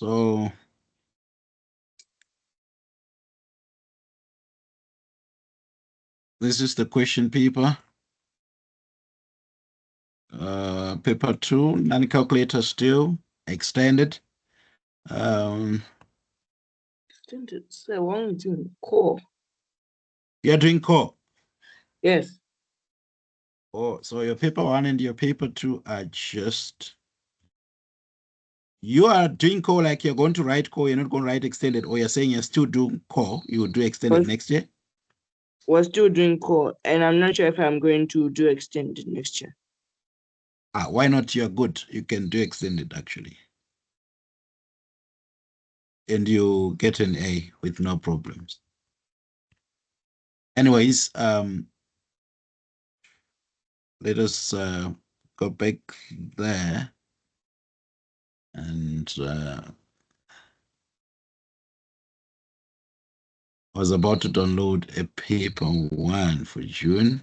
So this is the question paper. Paper 2, non-calculator still, extended. Extended. So I want to do core. You're doing core. Yes. Oh, so your paper 1 and your paper 2 are just, you are doing core like you're going to write core, you're not going to write extended, or you're saying you're still doing core, you will do extended next year? We're still doing core, and I'm not sure if I'm going to do extended next year. Why not? You're good. You can do extended actually. And you get an A with no problems. Anyways, let us go back there and I was about to download a paper 1 for June.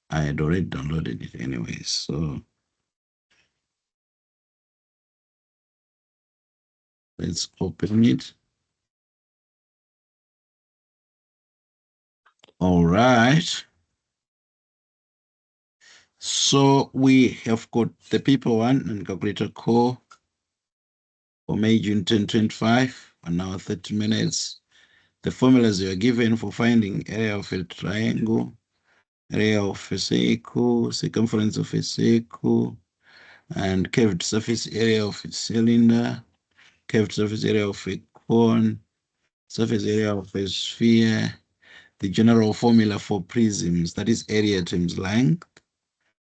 I had already downloaded it anyways, so let's open it. All right. So we have got the paper 1 and calculator core for May, June 2025, 1 hour 30 minutes. The formulas you are given for finding area of a triangle, area of a circle, circumference of a circle, and curved surface area of a cylinder, curved surface area of a cone, surface area of a sphere, the general formula for prisms, that is area times length,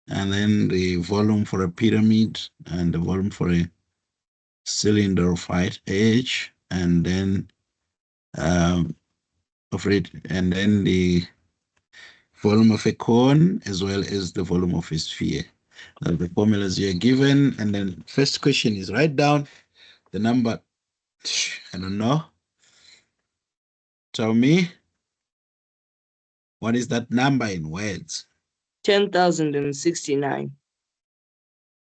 and then the volume for a pyramid, and the volume for a cylinder of height h, and then and then the volume of a cone as well as the volume of a sphere. Now the formulas you are given, and then first question is write down the number. I don't know. Tell me, what is that number in words? 10,069.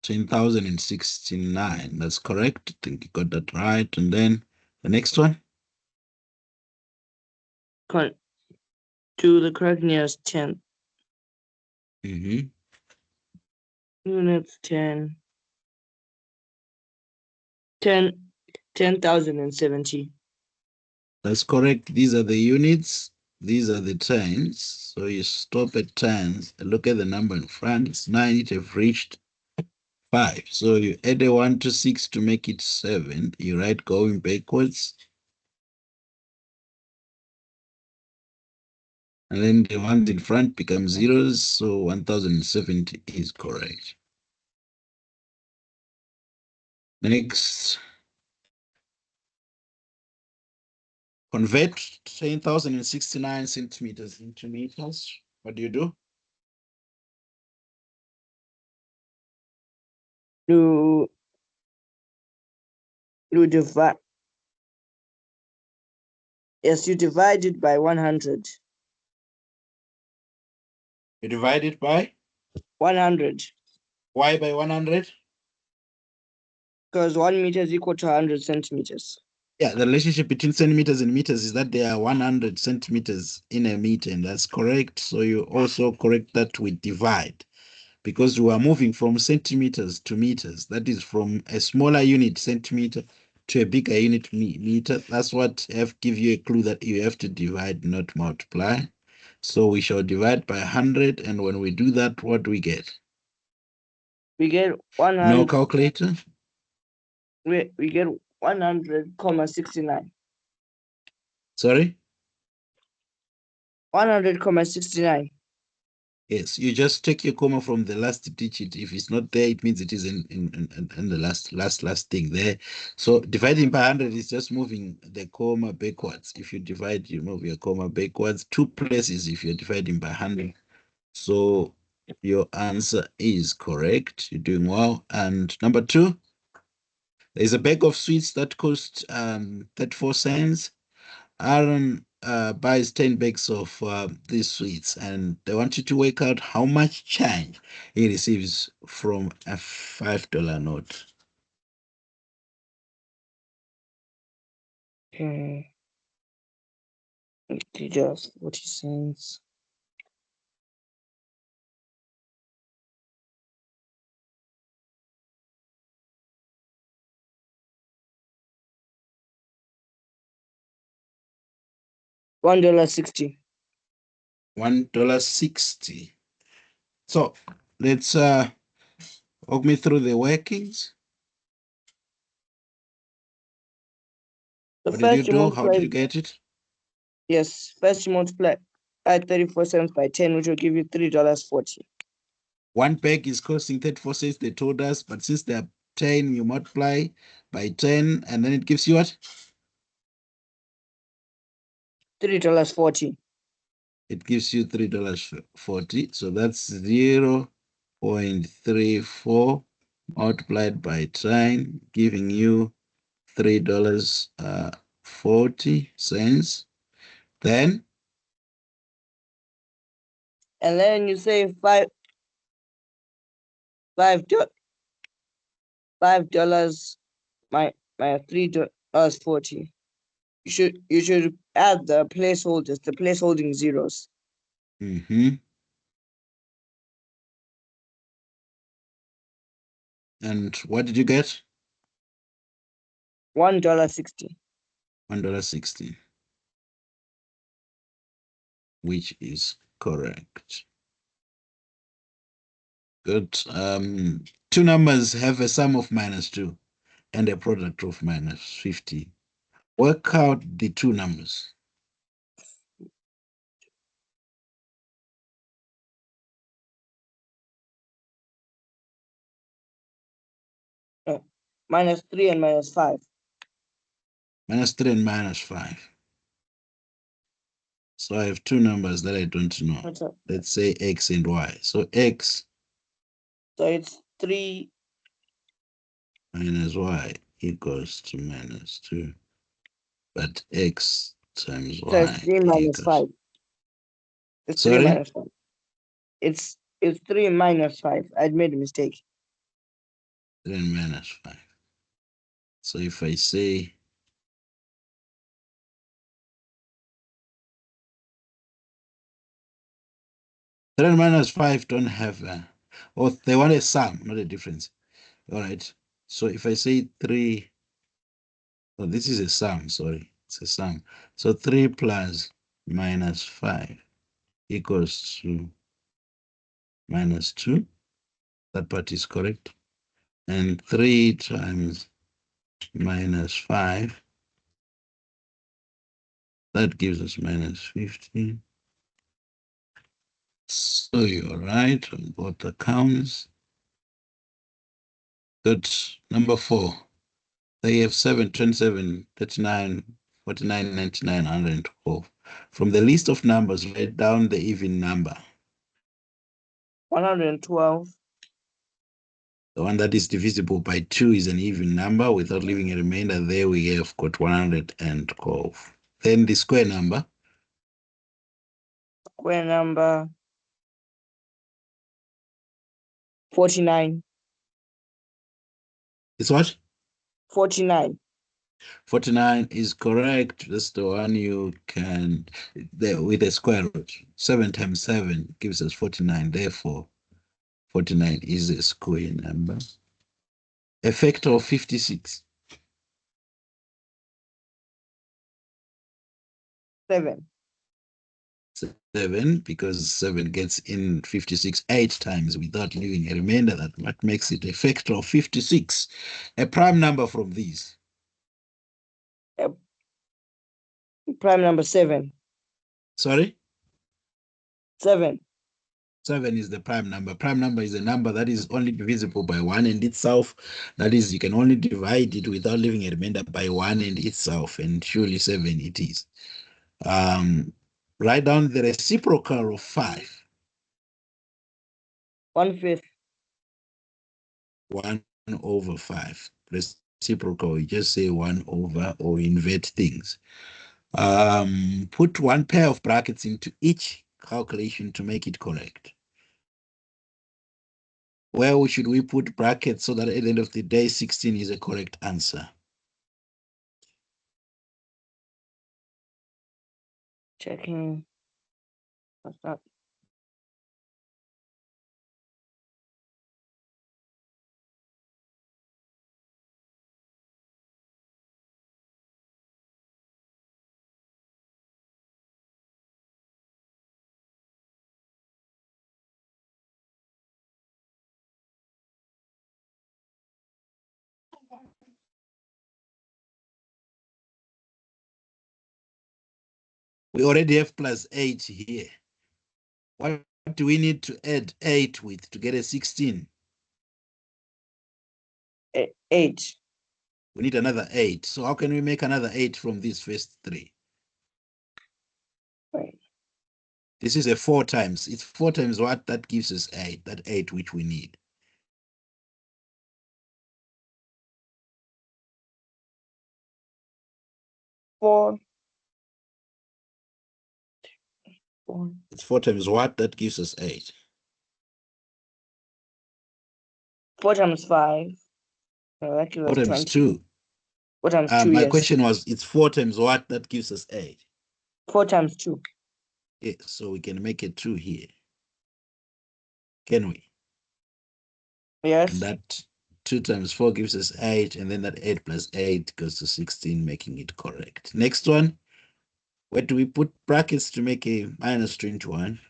10,069. That's correct. I think you got that right. And then the next one. To the correct nearest 10. Units 10. 10,070. That's correct. These are the units. These are the tens. So you stop at tens and look at the number in front. It's 9. It have reached 5. So you add a 1 to 6 to make it 7. You write going backwards. And then the ones in front become zeros. So 1070 is correct. Next. Convert 10,069 centimeters into meters. What do you do? You divide. Yes, you divide it by 100. You divide it by? 100. Why by 100? Because 1 meter is equal to 100 centimeters. Yeah, the relationship between centimeters and meters is that there are 100 centimeters in a meter, and that's correct. So you also correct that with divide, because we are moving from centimeters to meters. That is from a smaller unit, centimeter, to a bigger unit, meter. That's what give you a clue that you have to divide, not multiply. So we shall divide by 100, and when we do that, what do we get? We get 100. No calculator? We get 100,69. Sorry? 100,69. Yes, you just take your comma from the last digit. If it's not there, it means it is in the last thing there. So dividing by 100 is just moving the comma backwards. If you divide, you move your comma backwards 2 places if you're dividing by 100. So your answer is correct. You're doing well. And number 2, there's a bag of sweets that cost 34 cents. Aaron buys 10 bags of these sweets, and they want you to work out how much change he receives from a $5 note. Okay. $3, 40 cents. $1.60. $1.60. So let's walk me through the workings. So What did you first you do? How did multiply, you get it? yes, first you multiply 34 cents by 10, which will give you $3.40. One bag is costing 34 cents, they told us, but since they are 10, you multiply by 10, and then it gives you what? $3.40. It gives you $3.40. So that's 0.34 multiplied by 10, giving you $3.40. Then And then you say $5 minus $3.40. You should add the placeholders, the placeholding zeros. and what did you get? $1.60. $1.60, which is correct. Good. Two numbers have a sum of -2 and a product of -50. Work out the two numbers. -3 and -5. -3 and -5. So I have two numbers that I don't know. What's up? Let's say X and Y. So X So it's 3 minus Y equals to -2. But X times so it's Y 3 minus equals. 5. It's 3 Sorry? minus 5. It's 3 minus 5. I'd made a mistake. 3 and -5. So if I say 3 and -5 don't have or they want a sum, not a difference. All right. So if I say 3, oh, this is a sum, sorry. It's a sum. So 3 plus -5 equals to -2. That part is correct. And 3 times -5, that gives us -15. So you're right on both accounts. Good. Number 4. They have 7, 27, 39, 49, 99, 112. From the list of numbers, write down the even number. 112. The one that is divisible by 2 is an even number without leaving a remainder. There we have got 112. Then the square number. Square number 49. It's what? 49. 49 is correct. That's the one you can, with a square root. 7 times 7 gives us 49. Therefore, 49 is a square number. A factor of 56. 7. 7, because 7 gets in 56 8 times without leaving a remainder. That makes it a factor of 56. A prime number from these. Prime number 7. Sorry? 7. 7 is the prime number. Prime number is a number that is only divisible by 1 and itself. That is, you can only divide it without leaving a remainder by 1 and itself. And surely 7 it is. Write down the reciprocal of 5. 1/5. 1 over 5. Reciprocal, you just say 1 over or invert things. Put one pair of brackets into each calculation to make it correct. Where should we put brackets so that at the end of the day, 16 is a correct answer? Checking. What's that? We already have plus 8 here. What do we need to add 8 with to get a 16? 8. We need another 8. So how can we make another 8 from these first 3? Right. This is a 4 times. It's 4 times what? That gives us 8. That 8 which we need. Four. It's 4 times what? That gives us 8. 4 times 5. That gives 4 us times 20. 2. 4 times 2, My yes. question was, it's 4 times what? That gives us 8. 4 times 2. Yeah, so we can make a 2 here. Can we? Yes. And that 2 times 4 gives us 8, and then that 8 plus 8 goes to 16, making it correct. Next one, where do we put brackets to make a minus 21?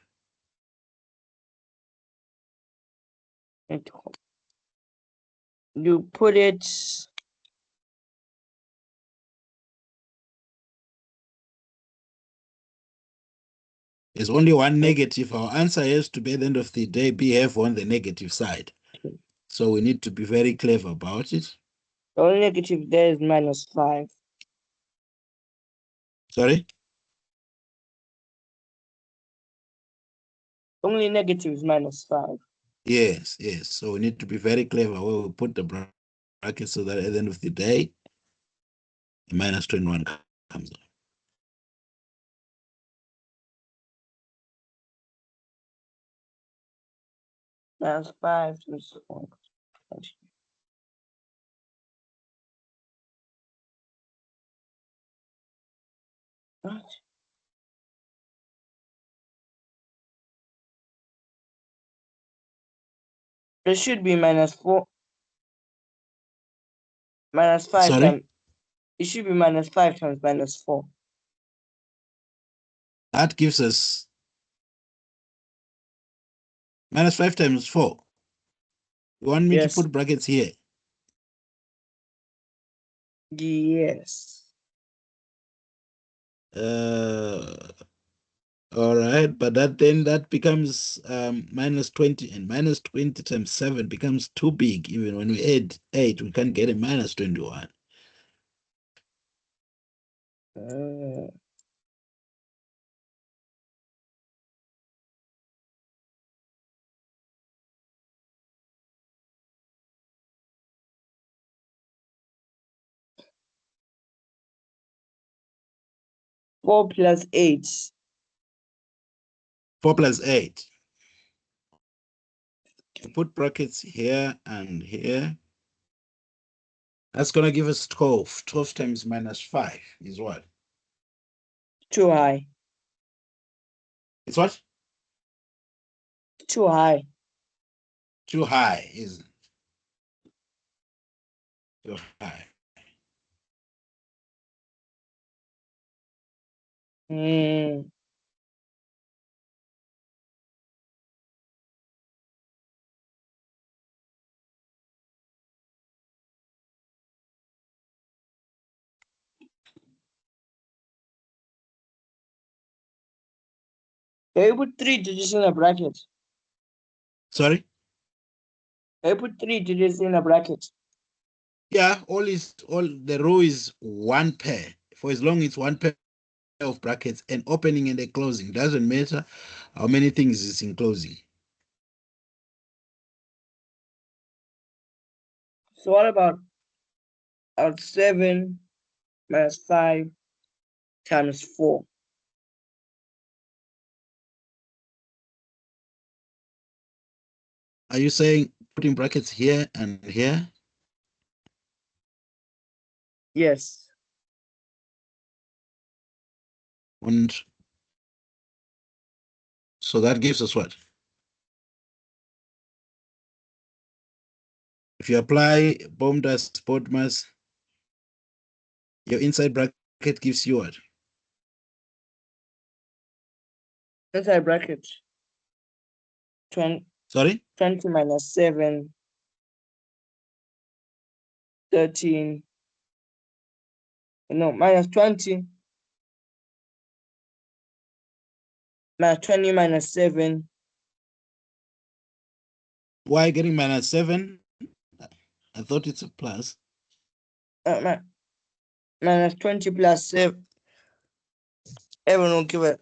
You put it. There's only one negative. Our answer has to be at the end of the day behave on the negative side. So we need to be very clever about it. The only negative there is minus 5. Sorry? Only negative is minus 5. Yes, yes. So we need to be very clever where we put the brackets so that at the end of the day, the minus 21 comes up. Minus 5 times 1. What? There should be minus 4. Minus 5 Sorry? times. It should be minus 5 times minus 4. That gives us minus 5 times 4. You want me to Yes. put brackets here? Yes. All right, but that becomes minus 20, and minus 20 times 7 becomes too big. Even when we add 8, we can't get a minus 21. 4 plus 8. 4 plus 8. You put brackets here and here. That's going to give us 12. 12 times minus 5 is what? Too high. It's what? Too high. Too high, isn't it? Too high. Can you put 3 digits in a bracket? Sorry? Can you put 3 digits in a bracket? Yeah, all the row is one pair. For as long as it's one pair of brackets, and opening and a closing. Doesn't matter how many things it's enclosing. So what about 7 minus 5 times 4? Are you saying putting brackets here and here? Yes. And So that gives us what? If you apply BODMAS, your inside bracket gives you what? Inside bracket. 20, Sorry? 20 minus 7, 13. No, minus 20. Minus 20 minus 7. Why getting minus 7? I thought it's a plus. Minus 20 plus 7. Everyone will give it.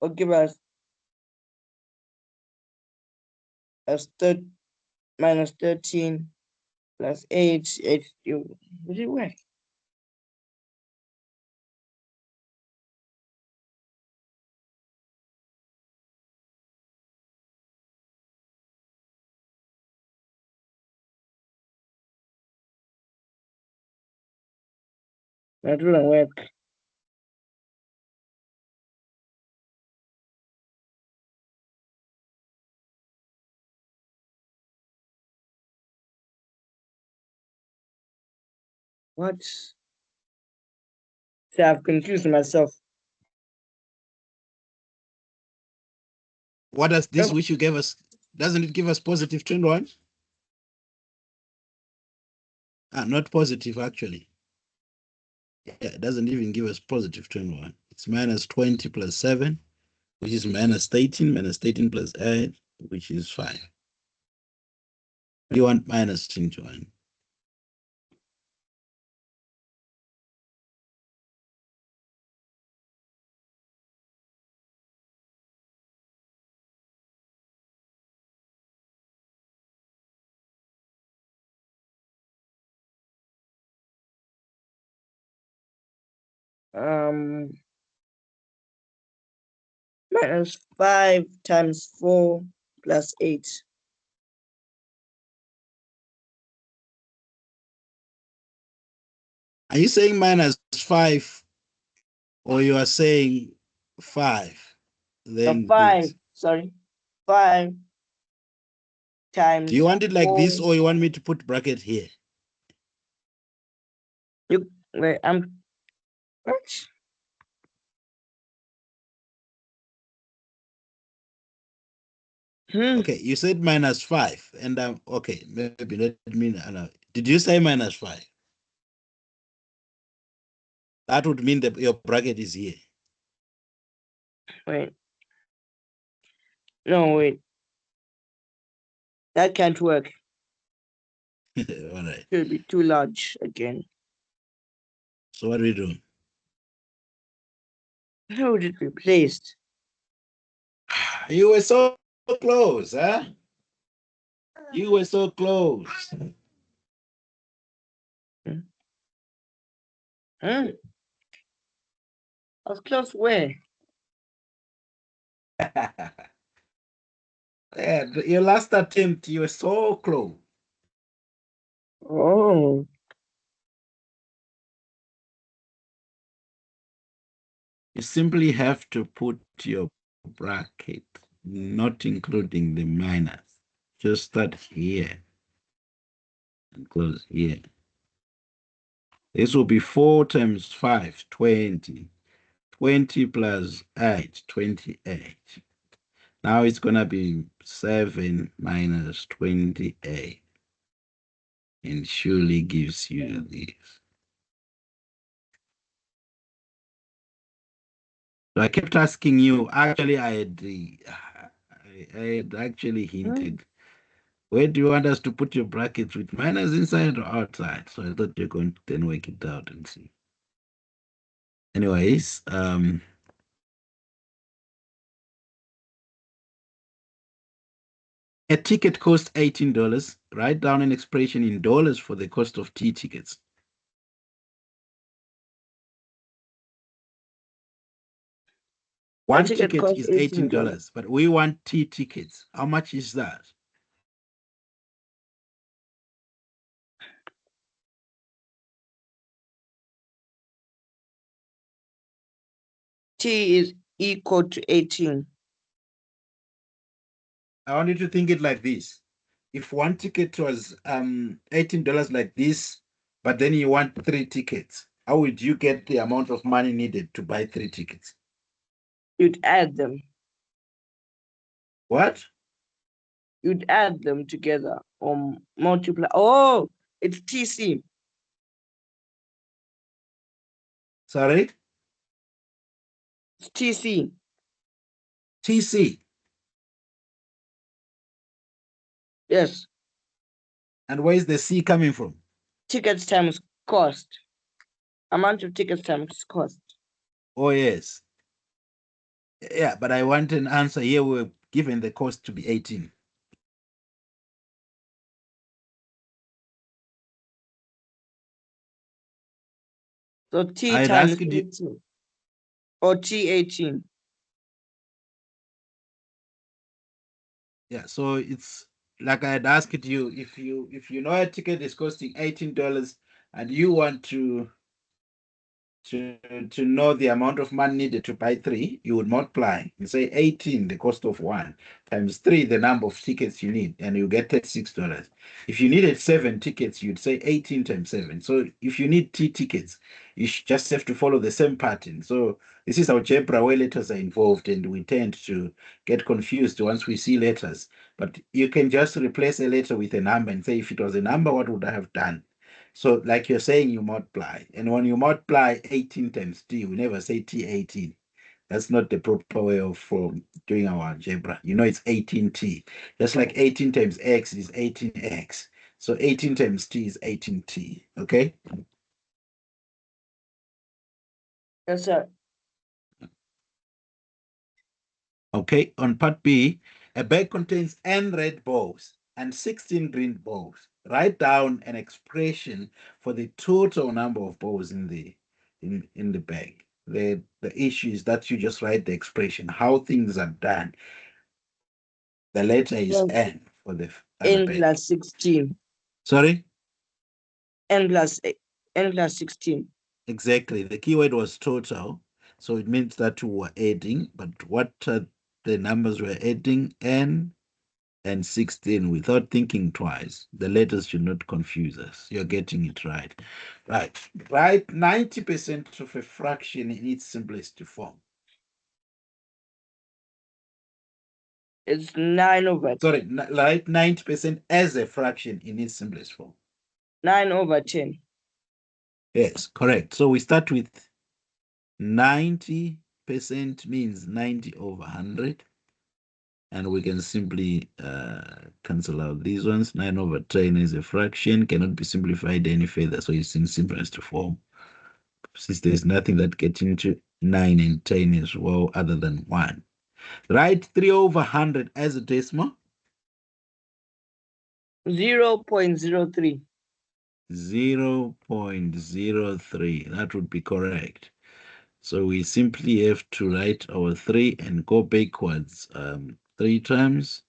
Will give us as minus 13 plus 8. 8. Would it work? That wouldn't work. What? See, I've confused myself. What does this which you gave us? Doesn't it give us positive trend one? Not positive, actually. Yeah, it doesn't even give us positive trend one. It's minus 20 plus 7, which is minus 13 plus 8, which is 5. You want minus 21. Minus 5 times 4 plus 8. Are you saying minus 5 or you are saying 5? Then 5, this. sorry. 5 times. Do you want it like 4. this or you want me to put bracket here? Wait, what? Okay, you said minus 5, and okay, maybe let me know. Did you say minus 5? That would mean that your bracket is here. Wait. No, wait. That can't work. All right. It will be too large again. So what do we do? How would it be placed? You were so close, huh? You were so close. I was close where? Yeah, your last attempt, you were so close. Oh. You simply have to put your bracket, not including the minus. Just start here and close here. This will be 4 times 5, 20. 20 plus 8, 28. Now it's going to be 7 minus 28. And surely gives you this. So I kept asking you, actually, I had actually hinted, where do you want us to put your brackets, with minus inside or outside? So I thought you're going to then work it out and see. Anyways, a ticket costs $18. Write down an expression in dollars for the cost of T tickets. One ticket is $18, but we want T tickets. How much is that? T is equal to 18. I want you to think it like this. If one ticket was $18 like this, but then you want 3 tickets, how would you get the amount of money needed to buy 3 tickets? You'd add them. What? You'd add them together or multiply. Oh, it's TC. Sorry? It's TC. TC. Yes. And where is the C coming from? Tickets times cost. Amount of tickets times cost. Oh, yes. Yeah, but I want an answer here. We're given the cost to be 18. So T I'd times ask you, 18 or T18. yeah, so it's like I had asked you, if you know a ticket is costing $18 and you want to know the amount of money needed to buy 3, you would multiply and say 18, the cost of 1, times 3, the number of tickets you need, and you get $36. If you needed 7 tickets, you'd say 18 times 7. So if you need 3 tickets, you just have to follow the same pattern. So this is algebra where letters are involved, and we tend to get confused once we see letters. But you can just replace a letter with a number and say, if it was a number, what would I have done? So like you're saying, you multiply. And when you multiply 18 times T, we never say T18. That's not the proper way of doing our algebra. You know, it's 18T. Just like 18 times X is 18X. So 18 times T is 18T. Okay? Yes, sir. Okay, on part B, a bag contains n red balls and 16 green balls. Write down an expression for the total number of balls in the bag. The issue is that you just write the expression, how things are done. The letter is n for the other N bag. plus 16. Sorry? N plus 16. Exactly. The keyword was total. So it means that we were adding, but what are the numbers we're adding? N and 16 without thinking twice. The letters should not confuse us. You're getting it right. Right. Write 90% of a fraction in its simplest form. It's 9 over. Sorry, write 90% as a fraction in its simplest form. 9 over 10. Yes, correct. So we start with 90% means 90 over 100. And we can simply cancel out these ones. 9 over 10 is a fraction, cannot be simplified any further, so it's in simplest form. Since there's nothing that gets into 9 and 10 as well other than 1. Write 3 over 100 as a decimal. 0.03. 0.03. That would be correct. So we simply have to write our 3 and go backwards 3 times.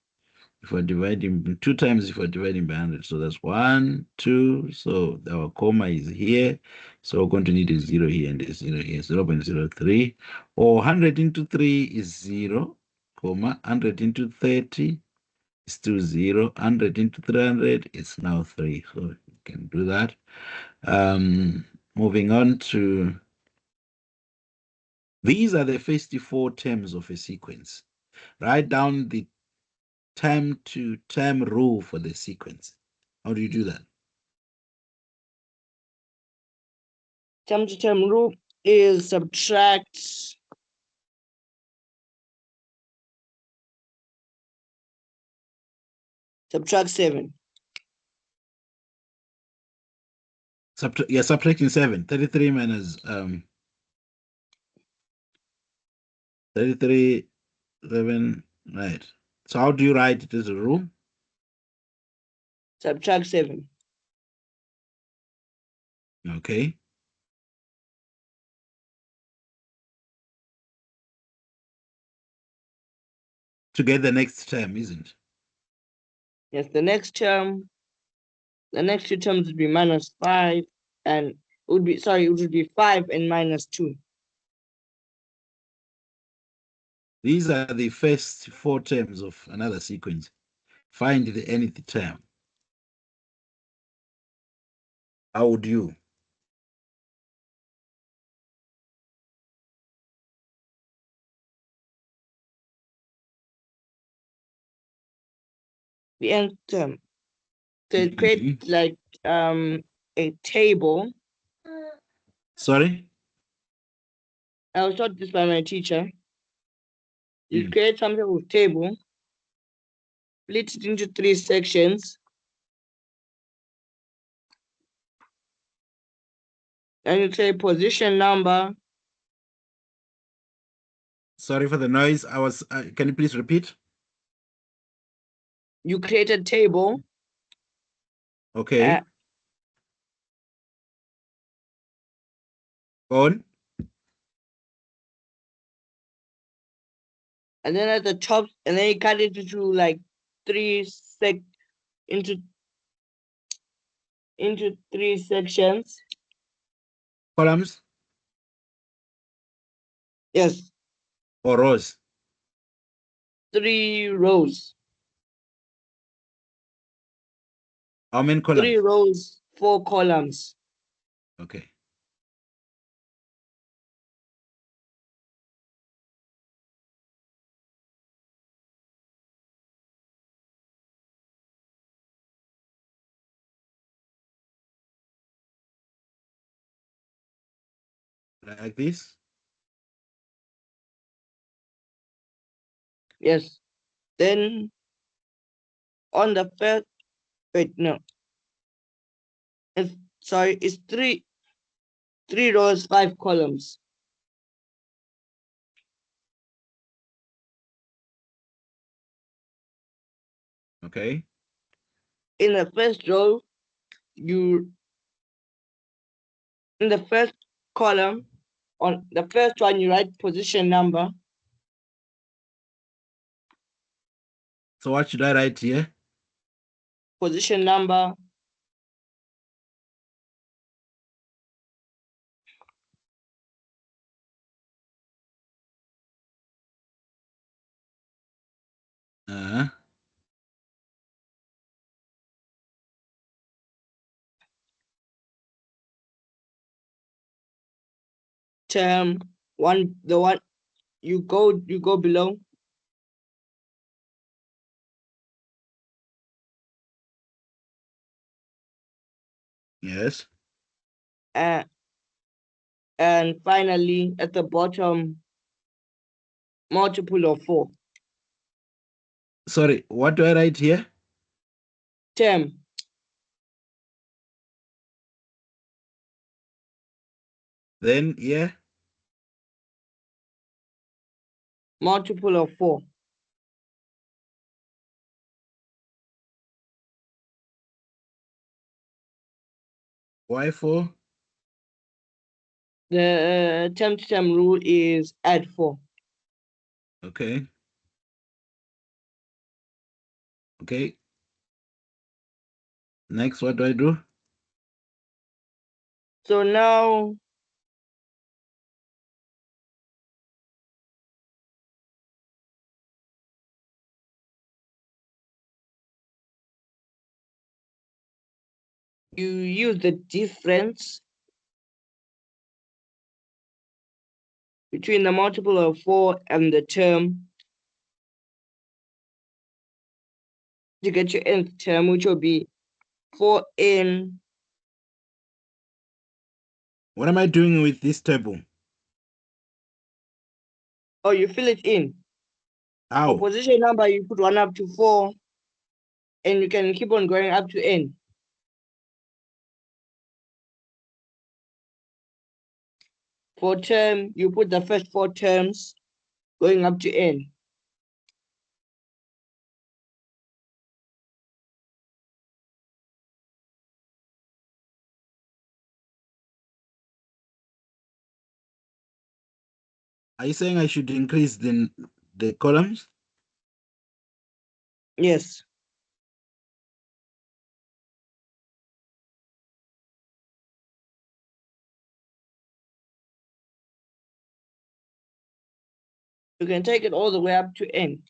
If we're dividing 2 times, if we're dividing by 100, so that's 1, 2. So our comma is here. So we're going to need a 0 here and a 0 here, 0.03. Or 100 into 3 is 0, comma, 100 into 30 is still 0, 100 into 300 is now 3. So you can do that. Moving on to, these are the first 4 terms of a sequence. Write down the term to term rule for the sequence. How do you do that? Term to term rule is subtract 7. You're subtracting 7. 33 minus 33, 11, right. So how do you write it as a rule? Subtract 7. Okay. To get the next term, isn't it? Yes, the next 2 terms would be minus 5 and it would be 5 and minus 2. These are the first 4 terms of another sequence. Find the nth term. How would you? The nth term. So it creates like a table. Sorry? I was taught this by my teacher. You create some sort of table, split it into 3 sections, and you say position number. Sorry for the noise. Can you please repeat? You create a table. Okay. On. And then at the top, and then you cut it into like into 3 sections. Columns? Yes. Or rows? 3 rows. How many columns? 3 rows, 4 columns. Okay. Like this? Yes. Then on the first, wait, no. It's 3 rows, 5 columns. Okay. In the first row, in the first column, on the first one, you write position number. So what should I write here? Position number. Term one, the one you go below. Yes. And finally at the bottom, multiple of 4. Sorry, what do I write here? Term. Then yeah. Multiple of 4. Why 4? The term to term rule is add 4. Okay. Okay. Next, what do I do? So now you use the difference between the multiple of 4 and the term to get your nth term, which will be 4n. What am I doing with this table? Oh, you fill it in. How? For position number, you put 1 up to 4, and you can keep on going up to n. For term, you put the first 4 terms going up to n. Are you saying I should increase the columns? Yes. You can take it all the way up to n.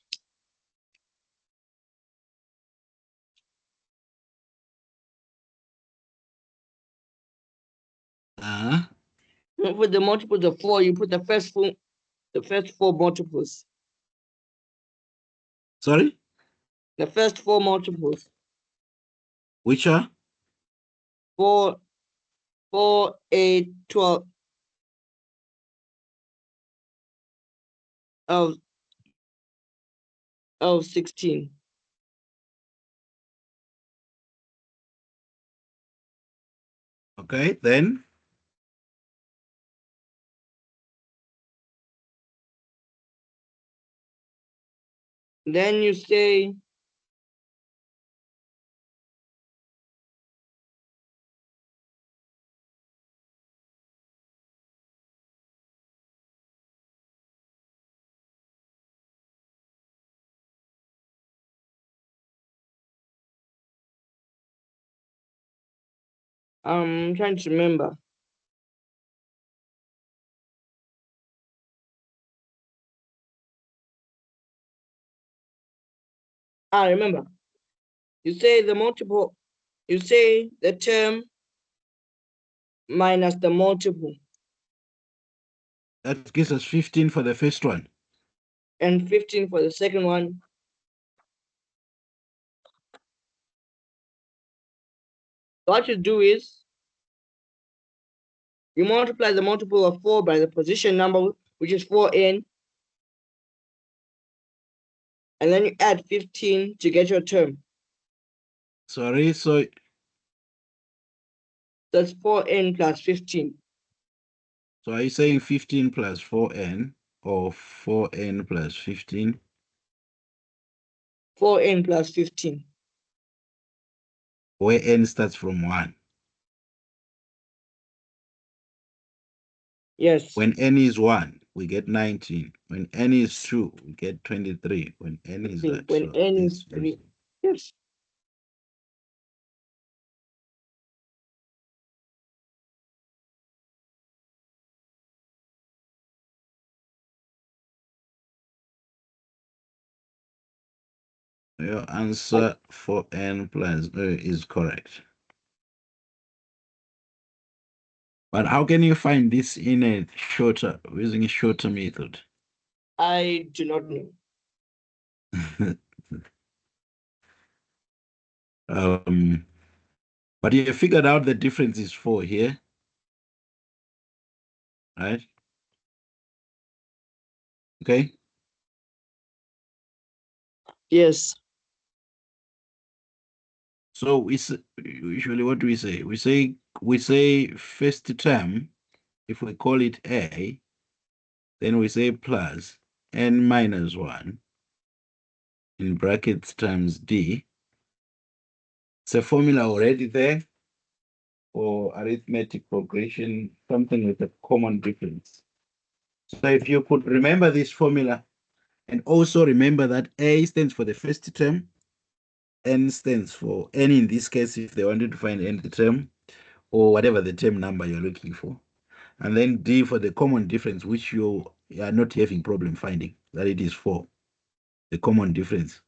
With the multiples of 4, you put the first four multiples. Sorry? The first 4 multiples. Which are? 4, 8, 12 of 16. Okay, then? Then you say I'm trying to remember. Remember. You say the multiple, you say the term minus the multiple. That gives us 15 for the first one. And 15 for the second one. What you do is you multiply the multiple of 4 by the position number, which is 4n. And then you add 15 to get your term. Sorry, so that's 4n plus 15. So are you saying 15 plus 4n or 4n plus 15? 4n plus 15. Where n starts from 1. Yes. When n is 1, we get 19. When n is 2, we get 23. When n is that. When n is 3. Yes. Your answer for n plus is correct. But how can you find this in a shorter, using a shorter method? I do not know. But you figured out the difference is 4 here, right? Okay. Yes. So we usually, what do we say? We say first term, if we call it A, then we say plus n minus 1 in brackets times D. It's a formula already there for arithmetic progression, something with a common difference. So if you could remember this formula, and also remember that A stands for the first term, N stands for N in this case, if they wanted to find N the term, or whatever the term number you're looking for. And then D for the common difference, which you are not having problem finding, that it is 4, the common difference.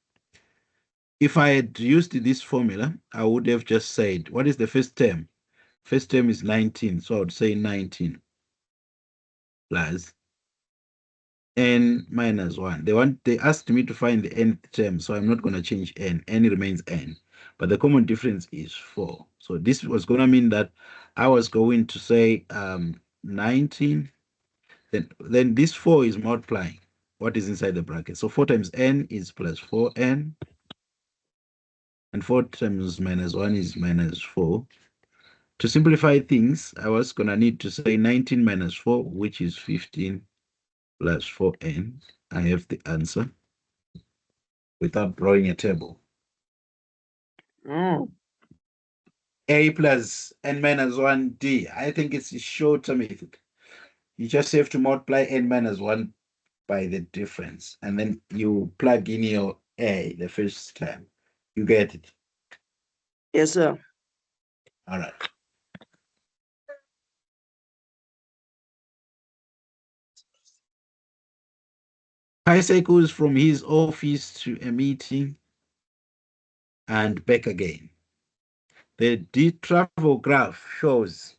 If I had used this formula, I would have just said, what is the first term? First term is 19, so I would say 19 plus n minus 1. They asked me to find the nth term, so I'm not going to change n. N remains n. But the common difference is 4. So this was going to mean that I was going to say 19. Then this 4 is multiplying what is inside the bracket. So 4 times n is plus 4n. And 4 times minus 1 is minus 4. To simplify things, I was going to need to say 19 minus 4, which is 15 plus 4n. I have the answer without drawing a table. Oh. A plus n minus 1d. I think it's a shorter method. You just have to multiply n minus 1 by the difference, and then you plug in your A the first time. You get it? Yes, sir. All right. Kai cycles from his office to a meeting and back again. The travel graph shows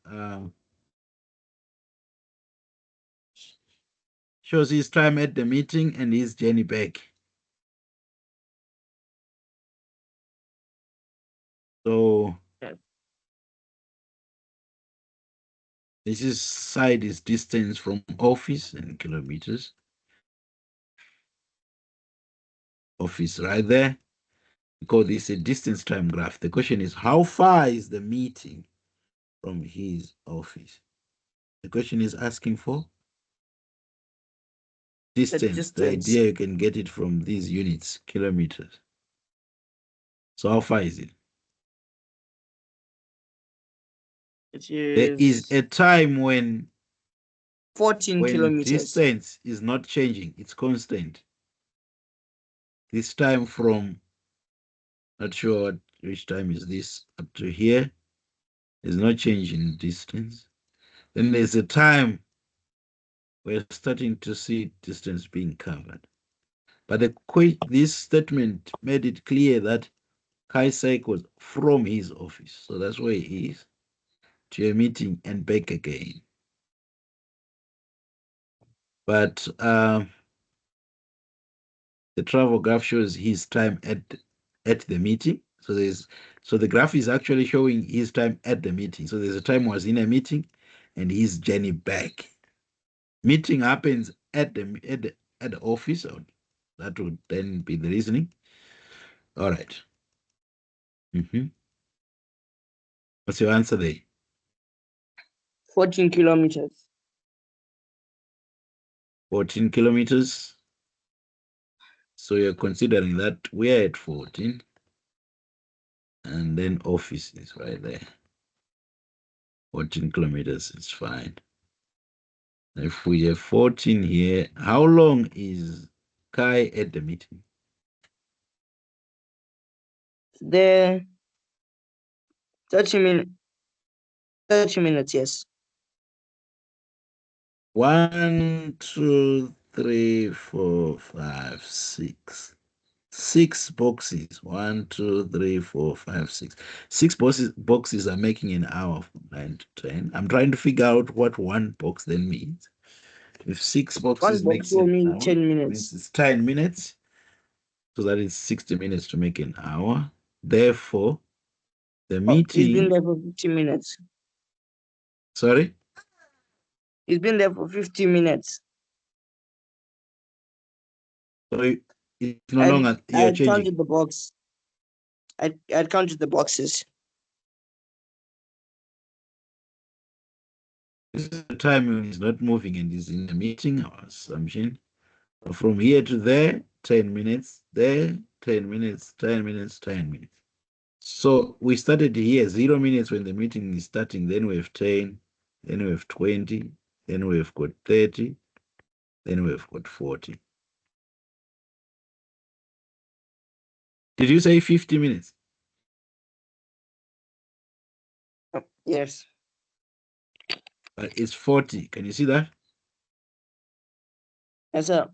his time at the meeting and his journey back. So this side is distance from office in kilometers. Office right there. Because it's a distance time graph. The question is, how far is the meeting from his office? The question is asking for distance. The idea you can get it from these units, kilometers. So how far is it? There is a time when 14 kilometers. Distance is not changing, it's constant. This time from, not sure which time is this, up to here, is not changing distance. Then there's a time we're starting to see distance being covered. But this statement made it clear that Kai cycles from his office. So that's where he is, to a meeting and back again. But the travel graph shows his time at the meeting. So the graph is actually showing his time at the meeting. So there's a time he was in a meeting and his journey back. Meeting happens at the office. So that would then be the reasoning. All right. What's your answer there? 14 kilometers. 14 kilometers. So you're considering that we're at 14. And then office is right there. 14 kilometers is fine. If we have 14 here, how long is Kai at the meeting? There 30 minutes. 30 minutes, yes. 1, 2, 3, 4, 5, 6. 6 boxes. 1, 2, 3, 4, 5, 6. 6 boxes are making an hour from 9 to 10. I'm trying to figure out what one box then means. If 6 boxes makes an hour, 10 minutes. means it's 10 minutes. So that is 60 minutes to make an hour. Therefore, the meeting... He's been there for 50 minutes. Sorry? He's been there for 50 minutes. So it's no longer... You're changing. Counted the box. I counted the boxes. This is the time when he's not moving and he's in a meeting or assumption. From here to there, 10 minutes. There, 10 minutes, 10 minutes, 10 minutes. So we started here, 0 minutes when the meeting is starting. Then we have 10, then we have 20, then we've got 30, then we've got 40. Did you say 50 minutes? Yes. But it's 40. Can you see that? Yes, sir.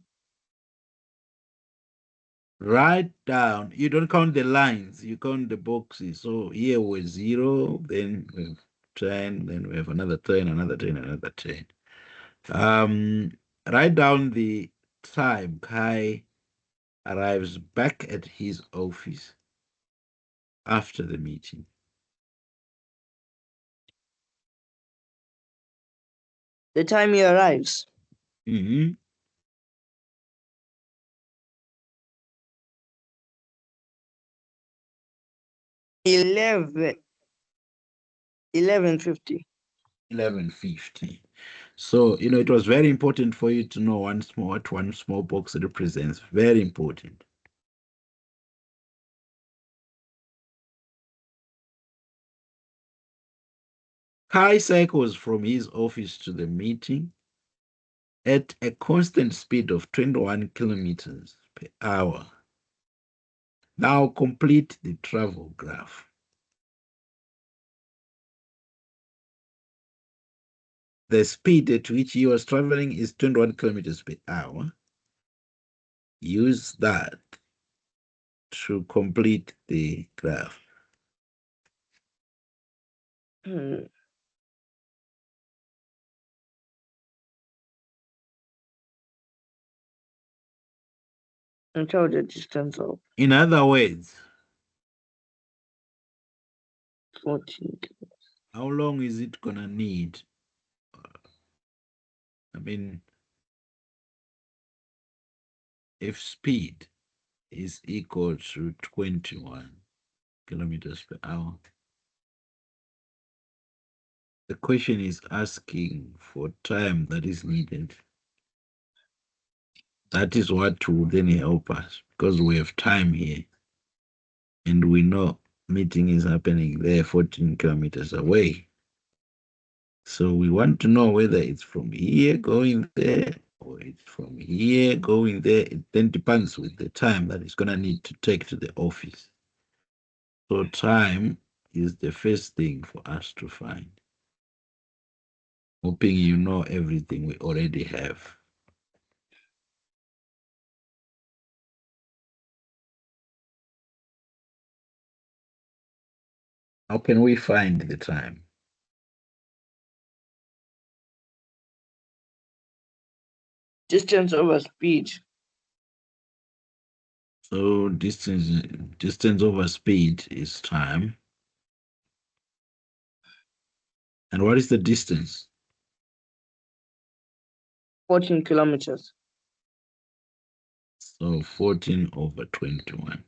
Write down. You don't count the lines, you count the boxes. So here was 0, then we have 10, then we have another 10, another 10, another 10. Write down the time Kai arrives back at his office after the meeting. The time he arrives. 11:50. 11:50. So, it was very important for you to know what one small box represents. Very important. Kai cycles from his office to the meeting at a constant speed of 21 kilometers per hour. Now complete the travel graph. The speed at which he was traveling is 21 kilometers per hour. use that to complete the graph. Hmm. And tell the distance of In other words, 14. how long is it gonna need? I mean, if speed is equal to 21 kilometers per hour, the question is asking for time that is needed. That is what will then help us, because we have time here and we know meeting is happening there 14 kilometers away. So we want to know whether it's from here going there or it's from here going there. It then depends with the time that it's going to need to take to the office. So time is the first thing for us to find. Hoping you know everything we already have. How can we find the time? Distance over speed. So distance over speed is time. And what is the distance? 14 kilometers. So 14 over 21.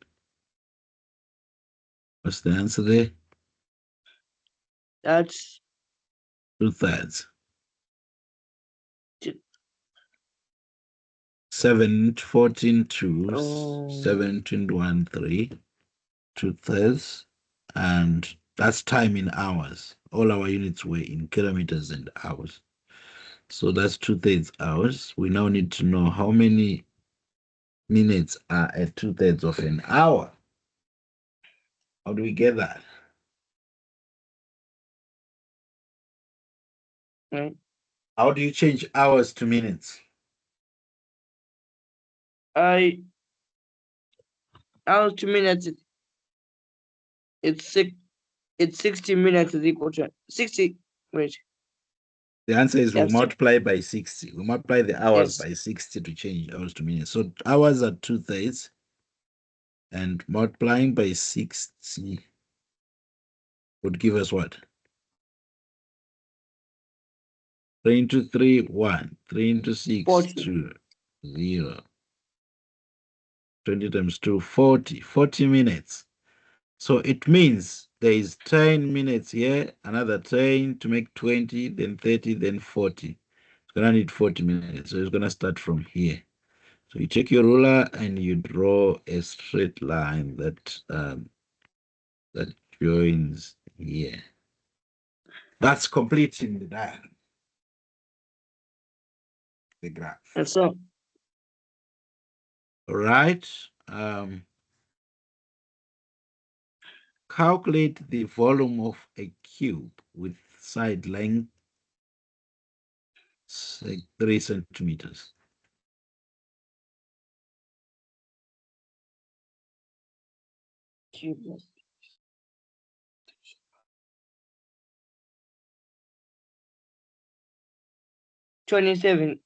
What's the answer there? That's 2/3. 7, 14, 2, 7, 21, 3, 2/3. And that's time in hours. All our units were in kilometers and hours. So that's 2/3 hours. We now need to know how many minutes are at 2/3 of an hour. How do we get that? right. How do you change hours to minutes? Hours to minutes. It's 60 minutes is equal to 60. Wait. The answer is we Yes. multiply by 60. We multiply the hours Yes. by 60 to change hours to minutes. So hours are 2/3, and multiplying by 60 would give us what? 3 into 3, 1. 3 into 6, 40. 2, 0. 20 times 2, 40. 40 minutes. So it means there is 10 minutes here, another 10 to make 20, then 30, then 40. It's going to need 40 minutes. So it's going to start from here. So you take your ruler and you draw a straight line that joins here. That's completing the diagram, the graph. And so, All right. Calculate the volume of a cube with side length, say 3 centimeters. cube. 27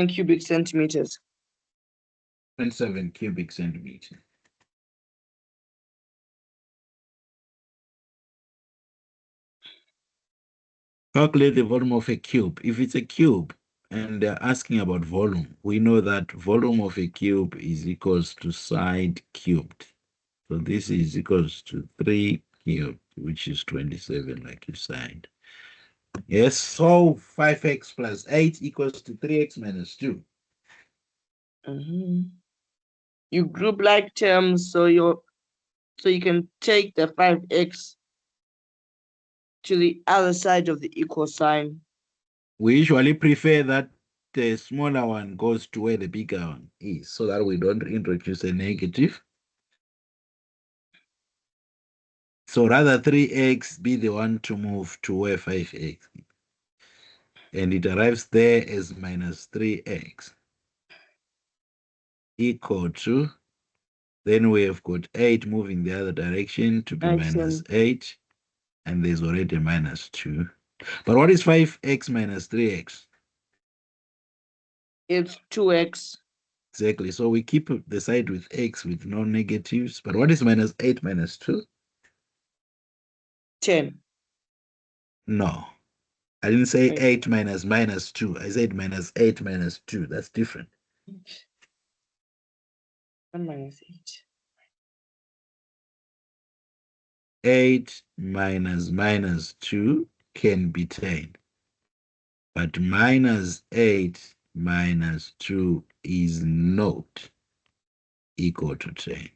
cubic centimeters. 27 cubic centimeters. Calculate the volume of a cube. If it's a cube and they're asking about volume, we know that volume of a cube is equals to side cubed. So this is equals to 3 cubed, which is 27, like you said. Yes, so 5x plus 8 equals to 3x minus 2. You group like terms so you can take the 5x to the other side of the equal sign. We usually prefer that the smaller one goes to where the bigger one is, so that we don't introduce a negative. So rather 3x be the one to move to where 5x. And it arrives there as minus 3x. equal to, then we have got 8 moving the other direction to be minus 8, and there's already minus 2. But what is 5x minus 3x? It's 2x. Exactly. So we keep the side with x with no negatives. But what is minus 8 minus 2? 10. No. I didn't say 8 minus minus 2. I said minus 8 minus 2. That's different. 1 minus 8. 8 minus minus 2 can be 10. But minus 8 minus 2 is not equal to 10.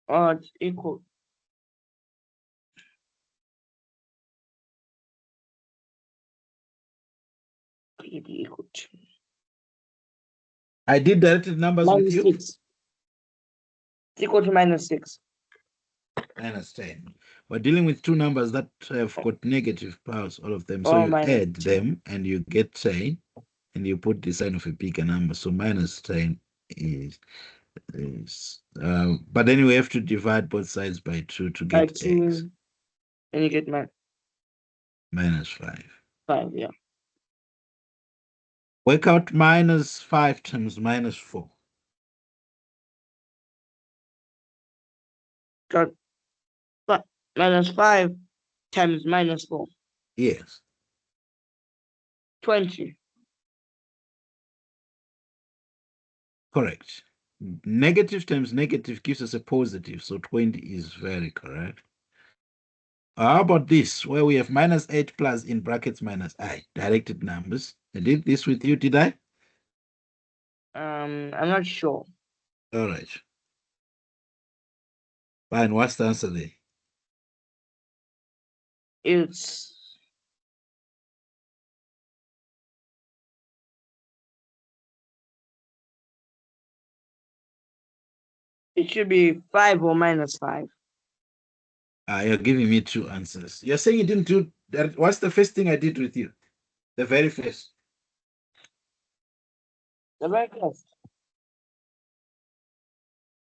Oh, it's equal. Equal to. I did directed numbers minus with you. 6. It's equal to minus 6. Minus 10. We're dealing with two numbers that have got negative powers, all of them. So you add 10. them and you get 10, and you put the sign of a bigger number. So minus 10 is but then we have to divide both sides by 2 to get x. And you get minus 5. 5, yeah. Work out minus 5 times minus 4. Got minus 5 times minus 4. Yes. 20. Correct. Negative times negative gives us a positive, so 20 is very correct. How about this, where we have minus 8 plus in brackets minus I, directed numbers? I did this with you, did I? I'm not sure. All right. Fine, what's the answer there? It should be 5 or minus 5. You're giving me two answers. You're saying you didn't do that. What's the first thing I did with you? The very first. The very first.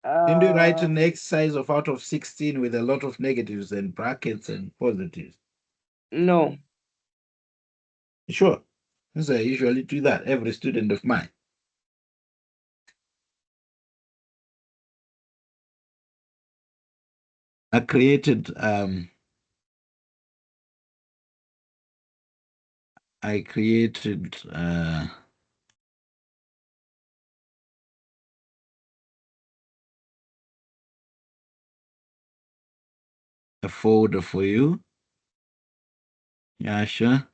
Didn't you write an exercise of out of 16 with a lot of negatives and brackets and positives? No. Sure. Because I usually do that, every student of mine. I created a folder for you. Yeah, sure.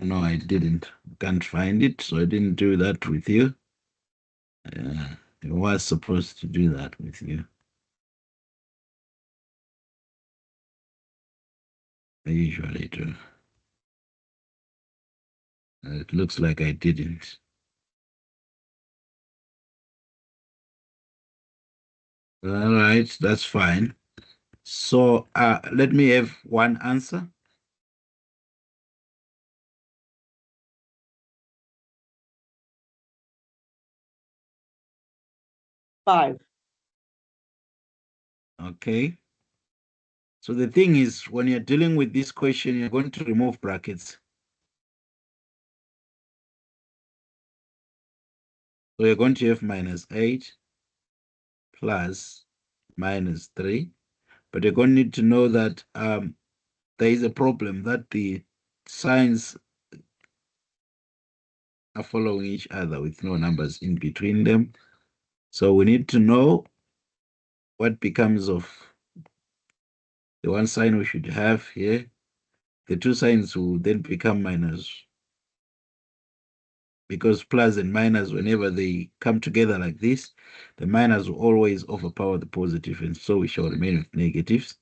No, I didn't. Can't find it, so I didn't do that with you. I was supposed to do that with you. I usually do. It looks like I didn't. All right, that's fine. So let me have one answer. 5. Okay. So the thing is, when you're dealing with this question, you're going to remove brackets. So you're going to have minus 8 plus minus 3. But you're going to need to know that there is a problem that the signs are following each other with no numbers in between them. So we need to know what becomes of the one sign we should have here. The two signs will then become minus, because plus and minus, whenever they come together like this, the minus will always overpower the positive, and so we shall remain with negatives.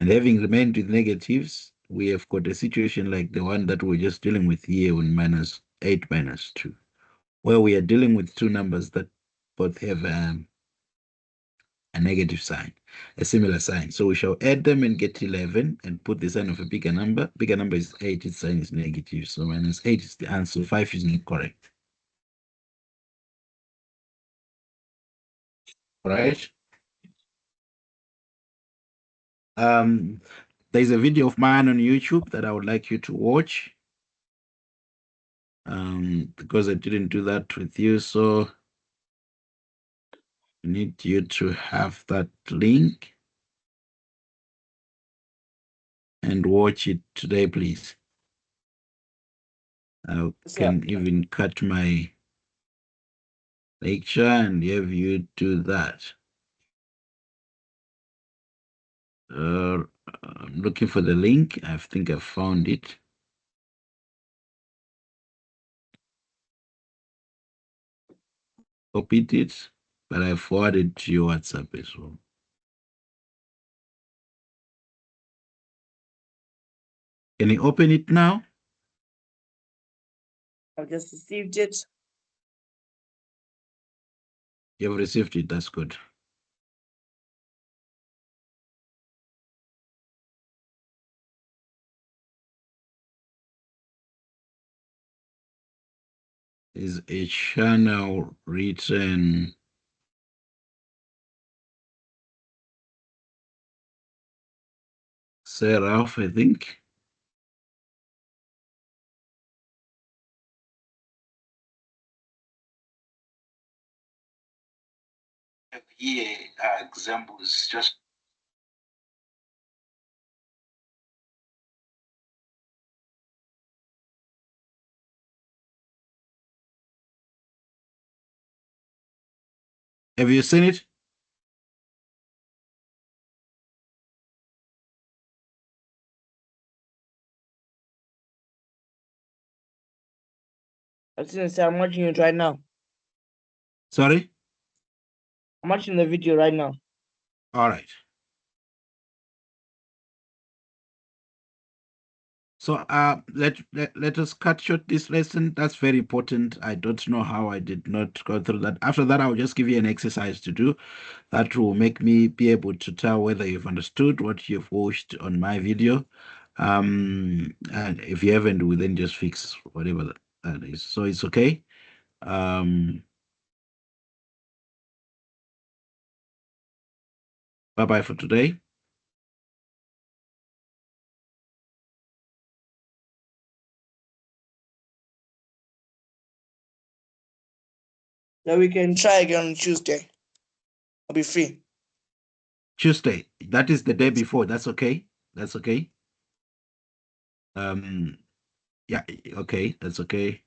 And having remained with negatives, we have got a situation like the one that we're just dealing with here with minus 8 minus 2, where we are dealing with two numbers that both have a a negative sign, a similar sign. So we shall add them and get 11 and put the sign of a bigger number. Bigger number is 8, its sign is negative. So minus 8 is the answer. 5 is not correct. All right. There's a video of mine on YouTube that I would like you to watch. Because I didn't do that with you, so I need you to have that link and watch it today, please. I can even cut my lecture and have you do that. I'm looking for the link. I think I found it. Copied it, but I forwarded to your WhatsApp as well. Can you open it now? I've just received it. You've received it. That's good. Is a channel written Seraph, I think. Here are examples just. Have you seen it? I've seen it, sir. I'm watching it right now. Sorry? I'm watching the video right now. All right. So let us cut short this lesson. That's very important. I don't know how I did not go through that. After that, I'll just give you an exercise to do that will make me be able to tell whether you've understood what you've watched on my video. And if you haven't, we then just fix whatever that is. So it's okay. Bye-bye for today. Then we can try again on Tuesday. I'll be free. Tuesday. That is the day before. That's okay. That's okay. Yeah, okay, that's okay.